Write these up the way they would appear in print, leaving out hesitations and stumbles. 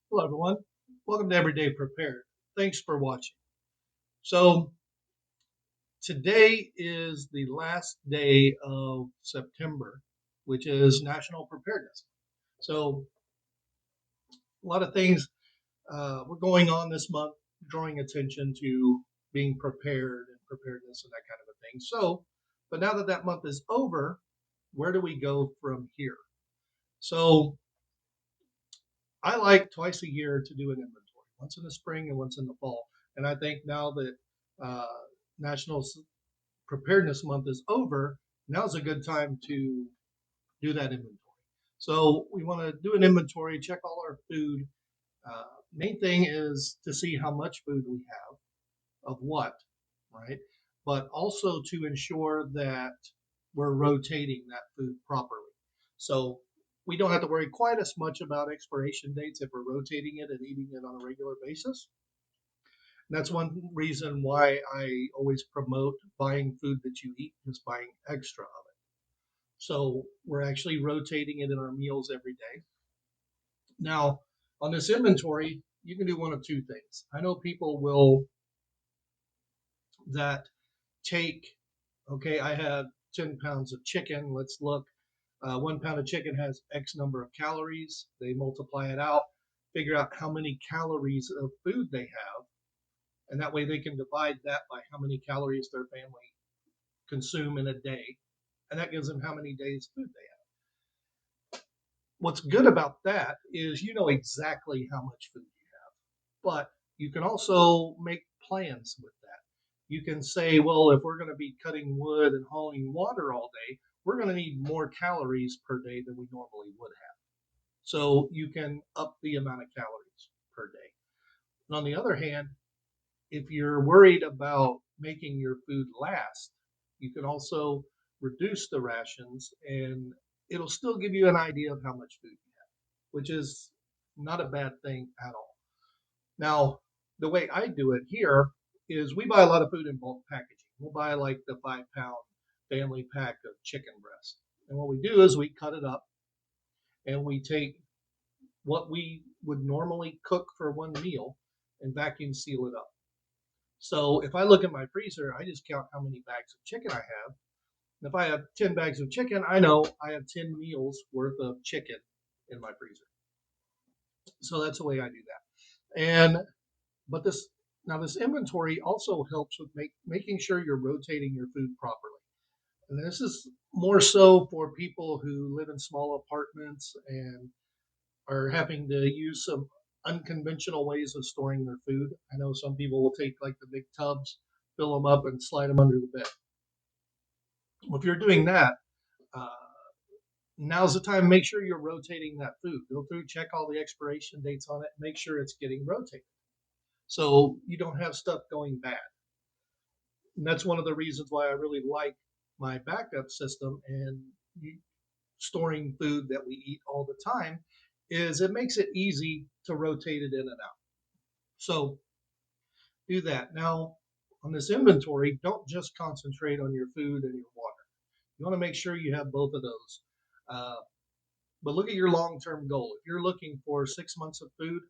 Hello, everyone. Welcome to Everyday Prepared. Thanks for watching. So, today is the last day of September, which is National Preparedness. So, a lot of things were going on this month, drawing attention to being prepared and preparedness and that kind of a thing. So, but now that that month is over, where do we go from here? So, I like twice a year to do an inventory, once in the spring and once in the fall. And I think now that uh, National Preparedness Month is over, now's a good time to do that inventory. So we want to do an inventory, check all our food. Main thing is to see how much food we have, of what, right? But also to ensure that we're rotating that food properly. So we don't have to worry quite as much about expiration dates if we're rotating it and eating it on a regular basis. And that's one reason why I always promote buying food that you eat, just buying extra of it. So we're actually rotating it in our meals every day. Now, on this inventory, you can do one of two things. I know people will that take, okay, I have 10 pounds of chicken. Let's look. 1 pound of chicken has X number of calories. They multiply it out, figure out how many calories of food they have, and that way they can divide that by how many calories their family consume in a day, and that gives them how many days food they have. What's good about that is you know exactly how much food you have, but you can also make plans with that. You can say, well, if we're going to be cutting wood and hauling water all day, we're going to need more calories per day than we normally would have. So you can up the amount of calories per day. And on the other hand, if you're worried about making your food last, you can also reduce the rations and it'll still give you an idea of how much food you have, which is not a bad thing at all. Now, the way I do it here is we buy a lot of food in bulk packaging. We'll buy like the 5 pound family pack of chicken breast. And what we do is we cut it up and we take what we would normally cook for one meal and vacuum seal it up. So if I look at my freezer, I just count how many bags of chicken I have. And if I have 10 bags of chicken, I know I have 10 meals worth of chicken in my freezer. So that's the way I do that. And but this now this inventory also helps with making sure you're rotating your food properly. And this is more so for people who live in small apartments and are having to use some unconventional ways of storing their food. I know some people will take like the big tubs, fill them up, and slide them under the bed. Well, if you're doing that, uh, now's the time. Make sure you're rotating that food. Go through, check all the expiration dates on it, make sure it's getting rotated, so you don't have stuff going bad. And that's one of the reasons why I really like my backup system and storing food that we eat all the time is it makes it easy to rotate it in and out. So do that. Now, on this inventory, don't just concentrate on your food and your water. You want to make sure you have both of those. Uh, but look at your long-term goal. If you're looking for 6 months of food,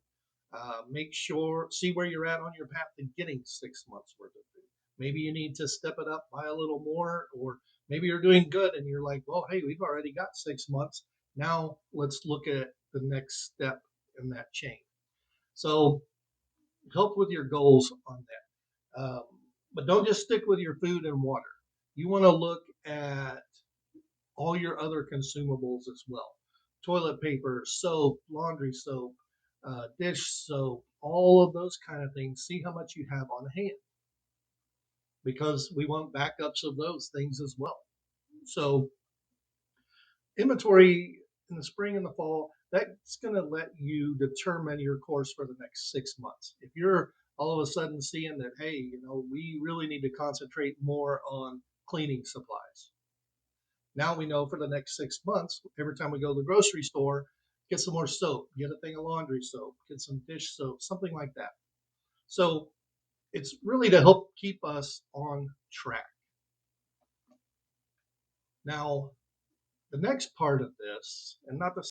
make sure see where you're at on your path to getting 6 months worth of food. Maybe you need to step it up by a little more, or maybe you're doing good and you're like, well, hey, we've already got 6 months. Now let's look at the next step in that chain. So help with your goals on that. But don't just stick with your food and water. You want to look at all your other consumables as well: toilet paper, soap, laundry soap, dish soap, all of those kind of things. See how much you have on hand because we want backups of those things as well. So, inventory in the spring and the fall, that's going to let you determine your course for the next 6 months. If you're all of a sudden seeing that, hey, we really need to concentrate more on cleaning supplies. Now we know for the next 6 months, every time we go to the grocery store, get some more soap, get a thing of laundry soap, get some dish soap, something like that. So it's really to help keep us on track. Now, the next part of this, and not the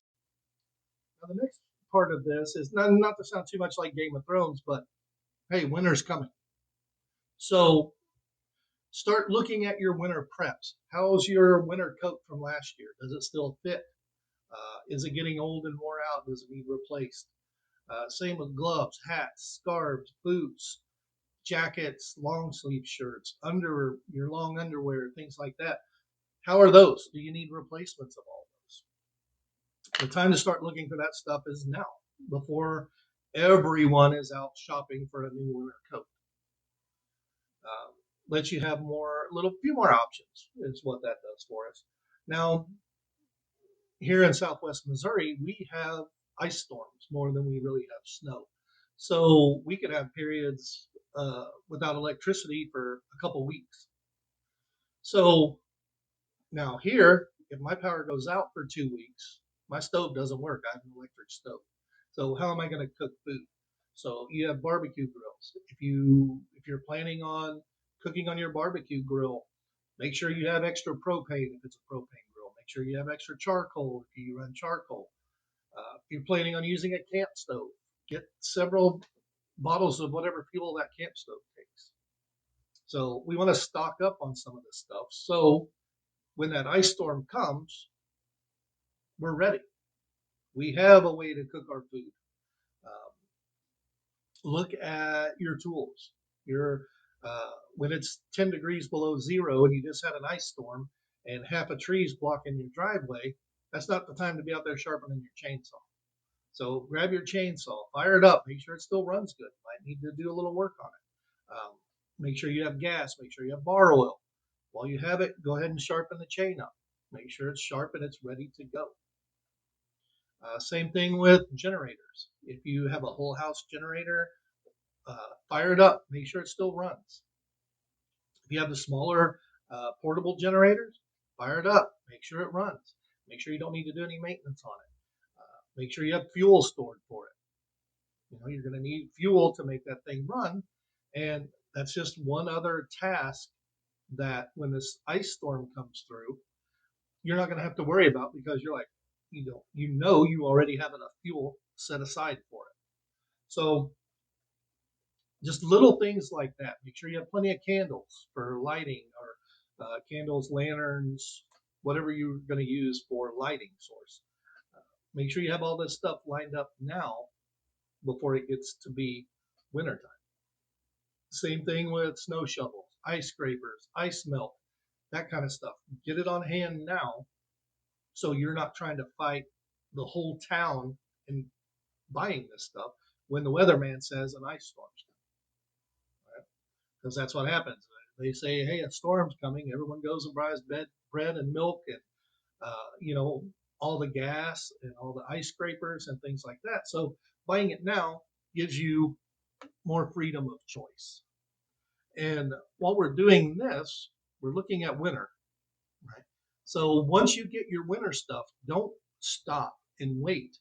now the next part of this is not to sound too much like Game of Thrones, but hey, winter's coming. So start looking at your winter preps. How's your winter coat from last year? Does it still fit? Is it getting old and wore out? Does it need replaced? Same with gloves, hats, scarves, boots, jackets, long sleeve shirts, under your long underwear, things like that. How are those? Do you need replacements of all those? The time to start looking for that stuff is now, before everyone is out shopping for a new winter coat. Um, Lets you have few more options is what that does for us. Now, here in Southwest Missouri, we have ice storms more than we really have snow. So we could have periods without electricity for a couple weeks. So now here, if my power goes out for 2 weeks, my stove doesn't work. I have an electric stove. So how am I going to cook food? So you have barbecue grills. If you're planning on cooking on your barbecue grill, make sure you have extra propane if it's a propane grill. Make sure you have extra charcoal if you run charcoal. If you're planning on using a camp stove, get several bottles of whatever fuel that camp stove takes. So we want to stock up on some of this stuff. So when that ice storm comes, we're ready. We have a way to cook our food. Um, Look at your tools. When it's 10 degrees below zero and you just had an ice storm and half a tree's blocking your driveway, that's not the time to be out there sharpening your chainsaw. So grab your chainsaw, fire it up, make sure it still runs good. Might need to do a little work on it. Make sure you have gas, make sure you have bar oil. While you have it, go ahead and sharpen the chain up. Make sure it's sharp and it's ready to go. Same thing with generators. If you have a whole house generator, fire it up. Make sure it still runs. If you have the smaller portable generators, fire it up. Make sure it runs. Make sure you don't need to do any maintenance on it. Make sure you have fuel stored for it. You're going to need fuel to make that thing run, and that's just one other task that when this ice storm comes through, you're not going to have to worry about because you're like, you already have enough fuel set aside for it. So just little things like that. Make sure you have plenty of candles for lighting, or candles, lanterns, whatever you're going to use for lighting source. Make sure you have all this stuff lined up now before it gets to be wintertime. Same thing with snow shovels, ice scrapers, ice melt, that kind of stuff. Get it on hand now so you're not trying to fight the whole town in buying this stuff when the weatherman says an ice storm's coming. Right? Because that's what happens. They say, hey, a storm's coming. Everyone goes and buys bread and milk and, all the gas and all the ice scrapers and things like that. So buying it now gives you more freedom of choice. And while we're doing this, we're looking at winter, right? So once you get your winter stuff, don't stop and wait.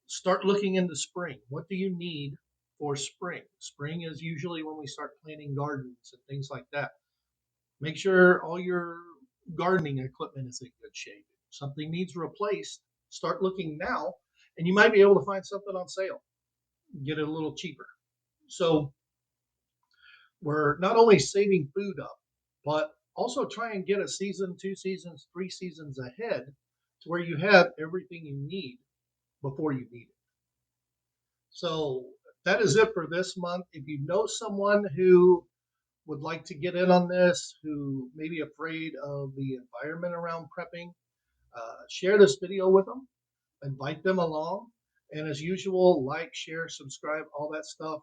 Start looking into spring. What do you need for spring? Spring is usually when we start planting gardens and things like that. Make sure all your gardening equipment is in good shape. If something needs replaced, start looking now, and you might be able to find something on sale. Get it a little cheaper. So we're not only saving food up, but also try and get a season, 2 seasons, 3 seasons ahead to where you have everything you need before you need it. So that is it for this month. If you know someone who would like to get in on this, who may be afraid of the environment around prepping, share this video with them, invite them along. And as usual, like, share, subscribe, all that stuff.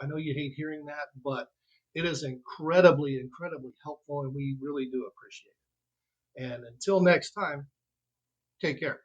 I know you hate hearing that, but it is incredibly, incredibly helpful, and we really do appreciate it. And until next time, take care.